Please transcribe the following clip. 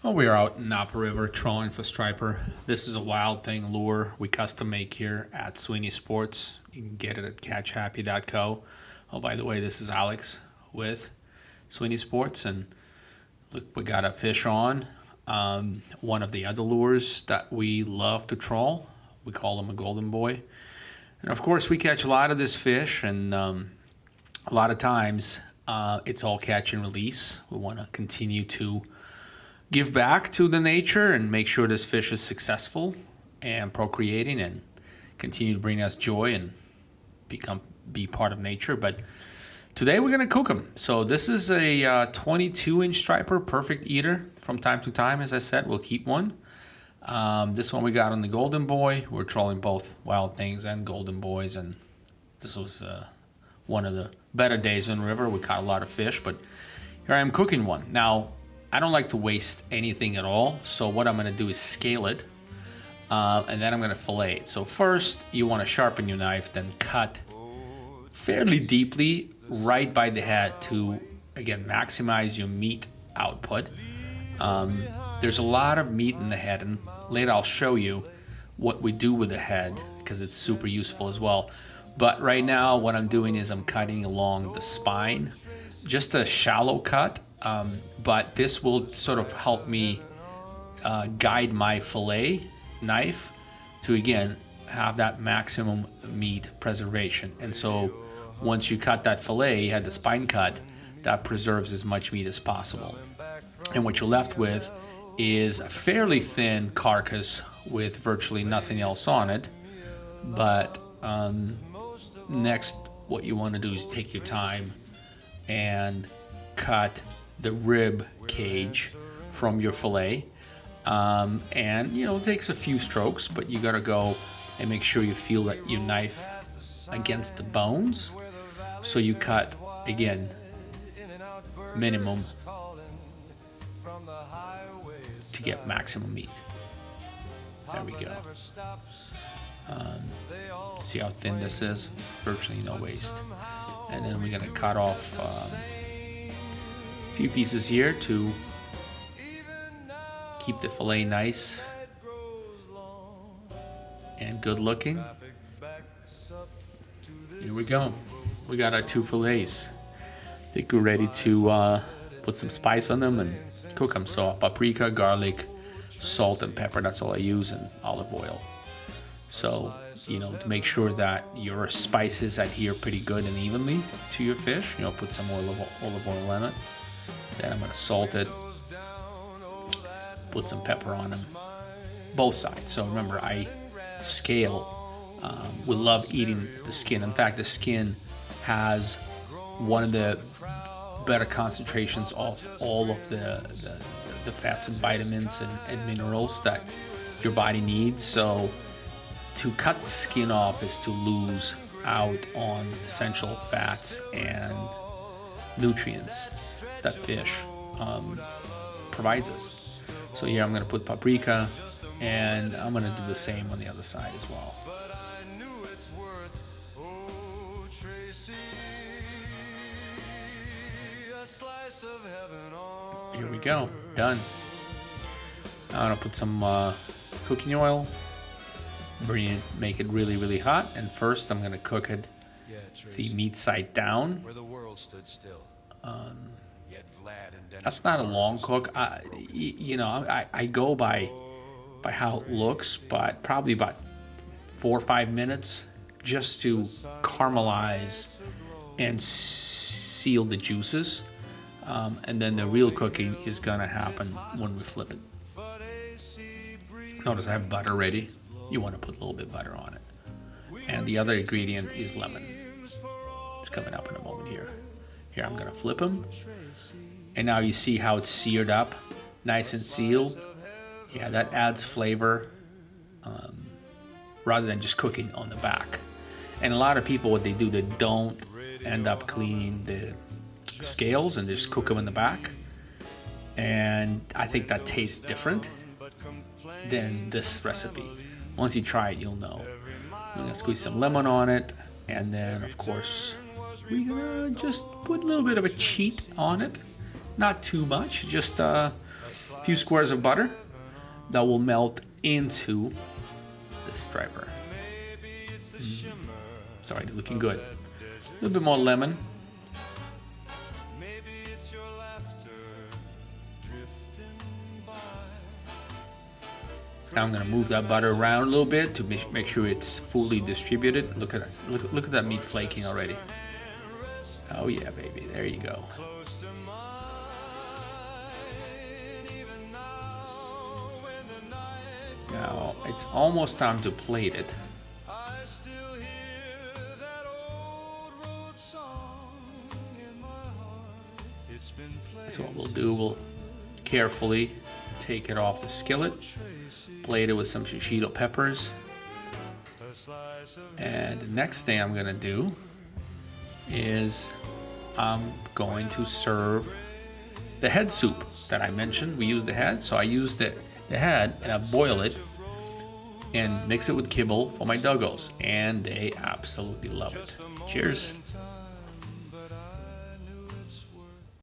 Well, we are out in Napa River trolling for striper. This is a wild thing lure we custom make here at Sweeney Sports. You can get it at catchhappy.co. Oh, by the way, this is Alex with Sweeney Sports, and look, we got a fish on. One of the other lures that we love to troll. We call him a golden boy. And of course, we catch a lot of this fish, and a lot of times it's all catch and release. We want to continue to give back to the nature and make sure this fish is successful and procreating and continue to bring us joy and be part of nature. But today we're going to cook them. So this is a 22-inch striper, perfect eater. From time to time, as I said, we'll keep one. This one we got on the golden boy. We're trolling both wild things and golden boys, and this was one of the better days in the river. We caught a lot of fish, but here I am cooking one. Now, I don't like to waste anything at all, so what I'm going to do is scale it, and then I'm going to fillet it. So first, you want to sharpen your knife, then cut fairly deeply right by the head to, again, maximize your meat output. There's a lot of meat in the head, and later I'll show you what we do with the head because it's super useful as well. But right now, what I'm doing is I'm cutting along the spine, just a shallow cut. But this will sort of help me guide my fillet knife to, again, have that maximum meat preservation. And so once you cut that fillet, you had the spine cut, that preserves as much meat as possible. And what you're left with is a fairly thin carcass with virtually nothing else on it. But next, what you want to do is take your time and cut the rib cage from your fillet, and it takes a few strokes, but you gotta go and make sure you feel that your knife against the bones, so you cut, again, minimum to get maximum meat. There we go. See how thin this is? Virtually no waste. And then we're gonna cut off few pieces here to keep the fillet nice and good looking. Here we go. We got our two fillets. I think we're ready to put some spice on them and cook them. So paprika, garlic, salt, and pepper. That's all I use, and olive oil. So, to make sure that your spices adhere pretty good and evenly to your fish, put some olive oil in it. Then I'm going to salt it, put some pepper on them, both sides. So remember, I scale. We love eating the skin. In fact, the skin has one of the better concentrations of all of the fats and vitamins and minerals that your body needs. So to cut the skin off is to lose out on essential fats and nutrients that fish provides us. So here I'm going to put paprika, and I'm going to do the same on the other side as well. Here we go, done. Now I'm going to put some cooking oil, make it really, really hot, and first I'm going to cook it the meat side down. That's not a long cook. I go by how it looks, but probably about 4 or 5 minutes just to caramelize and seal the juices. And then the real cooking is going to happen when we flip it. Notice I have butter ready. You want to put a little bit of butter on it. And the other ingredient is lemon. It's coming up in a moment here. Here I'm going to flip them. And now you see how it's seared up, nice and sealed. Yeah, that adds flavor rather than just cooking on the back. And a lot of people, what they do, they don't end up cleaning the scales and just cook them in the back. And I think that tastes different than this recipe. Once you try it, you'll know. I'm going to squeeze some lemon on it. And then, of course, we're going to just put a little bit of a cheat on it. Not too much, just a few squares of butter that will melt into the striper. Sorry, looking good. A little bit more lemon. Now I'm going to move that butter around a little bit to make sure it's fully distributed. Look at that. Look at that meat flaking already. Oh yeah, baby. There you go. Now it's almost time to plate it. So what we'll do, we'll carefully take it off the skillet, plate it with some shishito peppers, and the next thing I'm gonna do is I'm going to serve the head soup that I mentioned. We use the head, so I use the head and I boil it and mix it with kibble for my doggos, and they absolutely love it. Cheers.